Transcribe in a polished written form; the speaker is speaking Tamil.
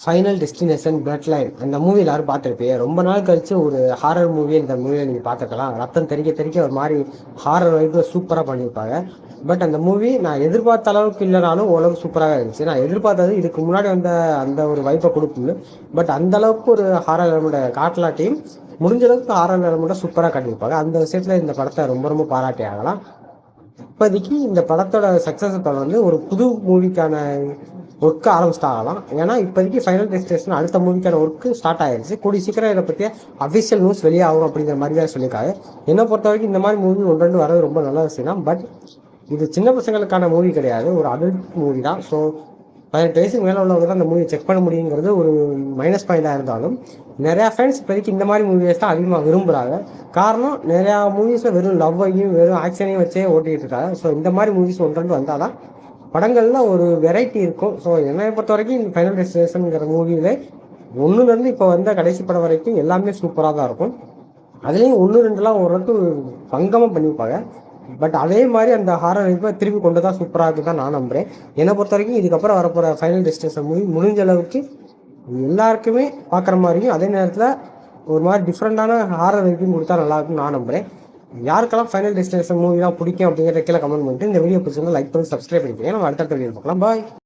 ஃபைனல் டெஸ்டினேஷன் பிளட் லைன் அந்த மூவி எல்லாரும் பார்த்துருப்பீங்க. ரொம்ப நாள் கழிச்சு ஒரு ஹாரர் மூவி இந்த மூவியை நீங்கள் பார்த்துருக்கலாம். ரத்தம் தெறிக்க தெறிக்க ஒரு மாதிரி ஹாரர் வைப்பில் சூப்பராக பண்ணியிருப்பாங்க. பட் அந்த மூவி நான் எதிர்பார்த்த அளவுக்கு இல்லைனாலும் ஓரளவுக்கு சூப்பராக இருந்துச்சு. நான் எதிர்பார்த்தது இதுக்கு முன்னாடி வந்த அந்த ஒரு வைப்பை கொடுக்குன்னு. பட் அந்த அளவுக்கு ஒரு ஹாரர் எலமெண்ட்டை காட்டலாட்டியும் முடிஞ்ச அளவுக்கு ஹாரர் எலமெண்ட்டை சூப்பராக காட்டியிருப்பாங்க. அந்த விஷயத்தில் இந்த படத்தை ரொம்ப ரொம்ப பாராட்டி ஆகலாம். இப்போதைக்கு இந்த படத்தோட சக்ஸஸை தொடர்ந்து ஒரு புது மூவிக்கான ஒர்க்கு ஆரம்பிச்சிட்டாகலாம். ஏன்னா இப்போதைக்கு ஃபைனல் டெஸ்டினேஷன் அடுத்த மூவிக்கான ஒர்க்கு ஸ்டார்ட் ஆகிடுச்சு. கூடிய சீக்கிரம் இதை பற்றிய அஃபிஷியல் நியூஸ் வெளியாகும் அப்படிங்கிற மாதிரி தான் சொல்லியிருக்காங்க. என்னை பொறுத்த வரைக்கும் இந்த மாதிரி மூவி ஒன்று ரெண்டு வரது ரொம்ப நல்ல விஷயம் தான். பட் இது சின்ன பசங்களுக்கான மூவி கிடையாது, ஒரு அடல்ட் மூவி தான். ஸோ 18 வயசுக்கு மேலே உள்ளவங்க தான் அந்த மூவியை செக் பண்ண முடியுங்கிறது ஒரு மைனஸ் பாயிண்டாக இருந்தாலும் நிறையா ஃபேன்ஸ் இப்போதைக்கு இந்த மாதிரி மூவிஸ் தான் அதிகமாக விரும்புகிறாங்க. காரணம் நிறையா மூவிஸில் வெறும் லவ்வையும் வெறும் ஆக்ஷனையும் வச்சே ஓட்டிகிட்டு இருக்காங்க. ஸோ இந்த மாதிரி மூவிஸ் ஒன்று ரெண்டு வந்தால் தான் படங்களில் ஒரு வெரைட்டி இருக்கும். ஸோ என்னை பொறுத்த வரைக்கும் இந்த ஃபைனல் டெஸ்டினேஷனுங்கிற மூவியில் ஒன்றுலேருந்து இப்போ வந்த கடைசி படம் வரைக்கும் எல்லாமே சூப்பராக தான் இருக்கும். அதுலேயும் ஒன்று ரெண்டுலாம் ஓரளவுக்கு பங்கமாக பண்ணியிருப்பாங்க. பட் அதே மாதிரி அந்த ஹாரர் வைப்பை திருப்பி கொண்டு தான் சூப்பராக இருக்குது தான் நான் நம்புகிறேன். என்னை பொறுத்த வரைக்கும் இதுக்கப்புறம் வரப்போகிற ஃபைனல் டெஸ்டினேஷன் மூவி முடிஞ்ச அளவுக்கு எல்லாருக்குமே பார்க்குற மாதிரியும் அதே நேரத்தில் ஒரு மாதிரி டிஃப்ரெண்ட்டான ஹாரர் வைப்பையும் கொடுத்தா நல்லாயிருக்குன்னு நான் நம்புகிறேன். யாருக்கெல்லாம் ஃபைனல் டெஸ்டினேஷன் மூவிலாம் பிடிக்கும் அப்படிங்கிற கீழே கமெண்ட் பண்ணிட்டு இந்த வீடியோ பிடிச்சிருந்தா லைக் பண்ணி சப்ஸ்கிரைப் பண்ணிக்கோங்க. நம்ம அடுத்த வீடியோ பார்க்கலாம். பாய்.